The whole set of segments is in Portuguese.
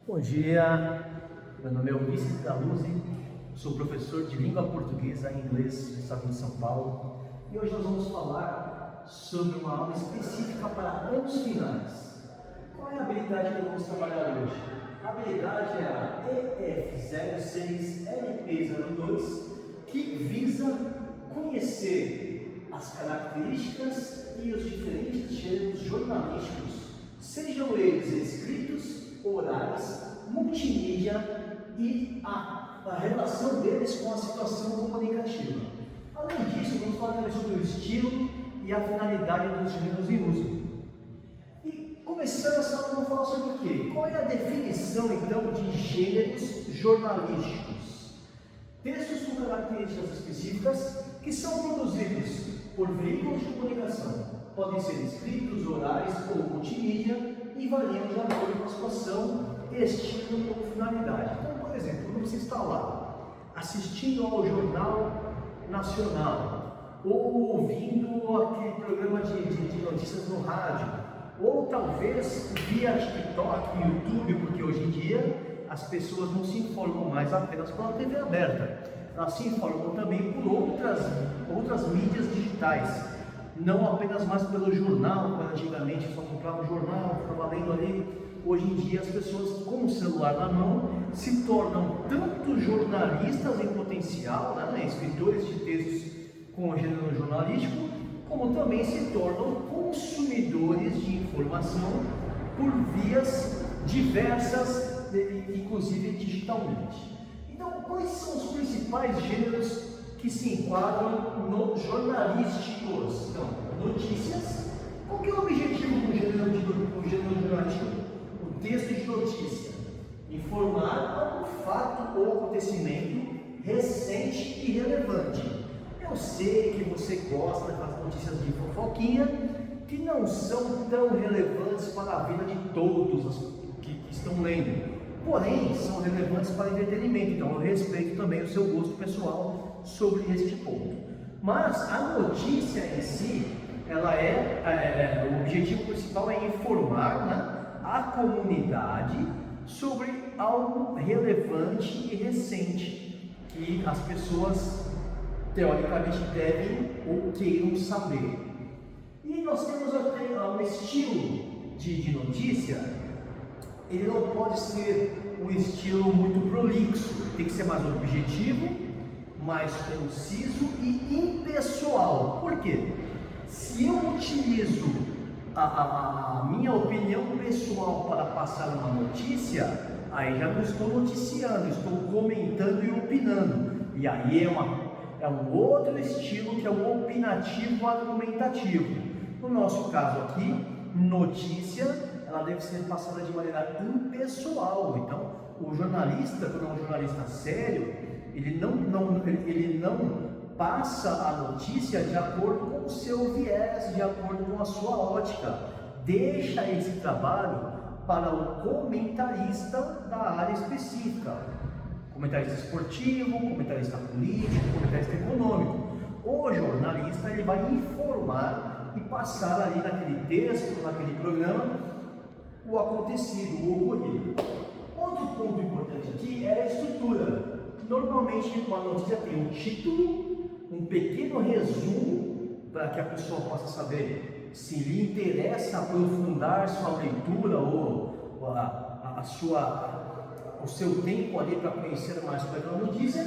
Bom dia, meu nome é Ulisses Galuzzi, sou professor de língua portuguesa e inglês no estado de São Paulo e hoje nós vamos falar sobre uma aula específica para anos finais. Qual é a habilidade que vamos trabalhar hoje? A habilidade é a EF06LP02, que visa conhecer as características e os diferentes gêneros jornalísticos, sejam eles escritos, orais, multimídia e a relação deles com a situação comunicativa. Além disso, vamos falar sobre o estilo e a finalidade dos gêneros em uso. E começando essa aula, vamos falar sobre o quê? Qual é a definição então de gêneros jornalísticos? Textos com características específicas que são produzidos por veículos de comunicação. Podem ser escritos, orais ou multimídia e variam de acordo com a situação, estilo ou finalidade. Então, por exemplo, quando você está lá assistindo ao Jornal Nacional ou ouvindo aquele programa de notícias no rádio, ou talvez via TikTok, YouTube, porque hoje em dia as pessoas não se informam mais apenas pela TV aberta, elas se informam também por outras mídias digitais. Não apenas mais pelo jornal, quando antigamente só comprava um jornal, ficava lendo ali. Hoje em dia as pessoas com o celular na mão se tornam tanto jornalistas em potencial, né, escritores de textos com o gênero jornalístico, como também se tornam consumidores de informação por vias diversas, inclusive digitalmente. Então, quais são os principais gêneros que se enquadram no jornalísticos? Então, notícias. Qual que é o objetivo do gênero jornalístico? O texto de notícia. Informar algum fato ou acontecimento recente e relevante. Eu sei que você gosta das notícias de fofoquinha, que não são tão relevantes para a vida de todos os que estão lendo. Porém, são relevantes para entretenimento, então eu respeito também o seu gosto pessoal sobre este ponto. Mas a notícia em si, o objetivo principal é informar, né, a comunidade sobre algo relevante e recente que as pessoas teoricamente devem ou queiram saber. E nós temos até um estilo de notícia. Ele não pode ser um estilo muito prolixo, tem que ser mais objetivo, mais conciso e impessoal. Por quê? Se eu utilizo a minha opinião pessoal para passar uma notícia, aí já não estou noticiando, estou comentando e opinando. E aí é um outro estilo que é o opinativo argumentativo. No nosso caso aqui, notícia, ela deve ser passada de maneira impessoal. Então, o jornalista, quando é um jornalista sério, ele não passa a notícia de acordo com o seu viés, de acordo com a sua ótica. Deixa esse trabalho para o comentarista da área específica. Comentarista esportivo, comentarista político, comentarista econômico. O jornalista, ele vai informar e passar ali naquele texto, naquele programa, o acontecido, o ocorrido. Outro ponto importante aqui é a estrutura. Normalmente uma notícia tem um título, um pequeno resumo para que a pessoa possa saber se lhe interessa aprofundar sua leitura ou o seu tempo ali para conhecer mais sobre aquela notícia,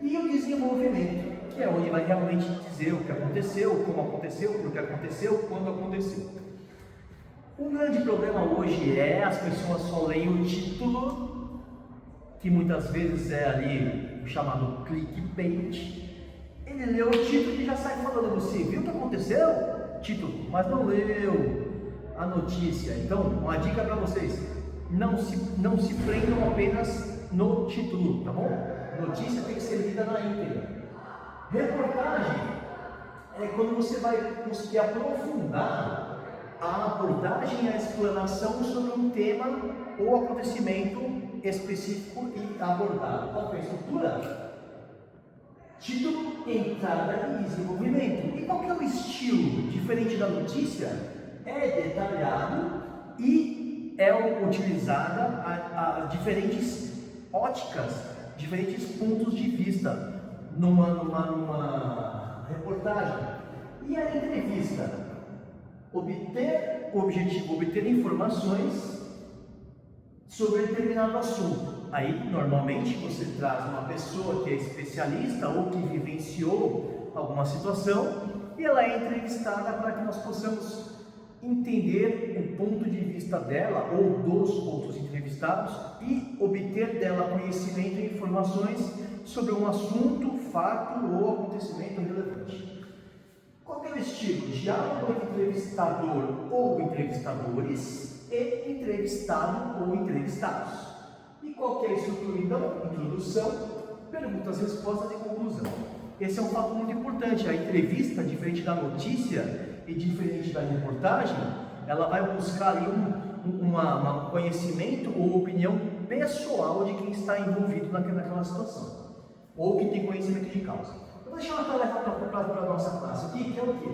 e o desenvolvimento, que é onde vai realmente dizer o que aconteceu, como aconteceu, por que aconteceu, quando aconteceu. Um grande problema hoje é as pessoas só leem o título, que muitas vezes é ali o chamado clickbait. Ele leu o título e já sai falando: você viu o que aconteceu? Título, mas não leu a notícia. Então, uma dica para vocês: não se prendam apenas no título, tá bom? Notícia tem que ser lida na íntegra. Reportagem é quando você vai conseguir aprofundar a abordagem e a explanação sobre um tema ou acontecimento específico e abordado. Qual é a estrutura? Título, entrada e desenvolvimento. E qual que é o estilo? Diferente da notícia, é detalhado e é utilizada a diferentes óticas, diferentes pontos de vista numa reportagem. E a entrevista? Obter o objetivo, obter informações sobre determinado assunto. Aí, normalmente, você traz uma pessoa que é especialista ou que vivenciou alguma situação e ela é entrevistada para que nós possamos entender o ponto de vista dela ou dos outros entrevistados e obter dela conhecimento e informações sobre um assunto, fato ou acontecimento relevante. Qual é o estilo? Diálogo entre entrevistador ou entrevistadores e entrevistado ou entrevistados. E qual é a estrutura então? Introdução, perguntas, respostas e conclusão. Esse é um fato muito importante. A entrevista, diferente da notícia e diferente da reportagem, ela vai buscar ali um conhecimento ou opinião pessoal de quem está envolvido naquela situação, ou que tem conhecimento de causa. Eu vou deixar uma tarefa para a nossa classe aqui, que é o quê?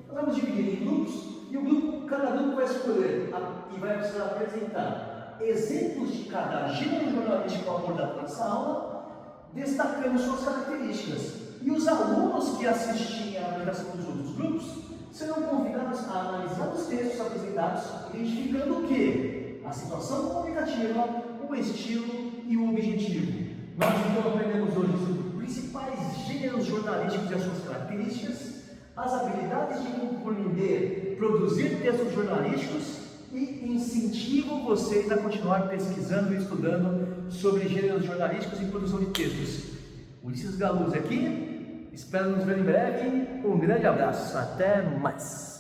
Nós vamos dividir em grupos e cada grupo vai escolher e vai precisar apresentar exemplos de cada gênero jornalístico abordado nessa aula, destacando suas características. E os alunos que assistirem à apresentação dos outros grupos serão convidados a analisar os textos apresentados, identificando o quê? A situação comunicativa, o estilo e o objetivo. Nós então aprendemos hoje sobre os principais gêneros jornalísticos e as suas características, as habilidades de compreender, produzir textos jornalísticos e incentivo vocês a continuar pesquisando e estudando sobre gêneros jornalísticos e produção de textos. Ulisses Galuzzi aqui, espero nos ver em breve, um grande abraço, até mais!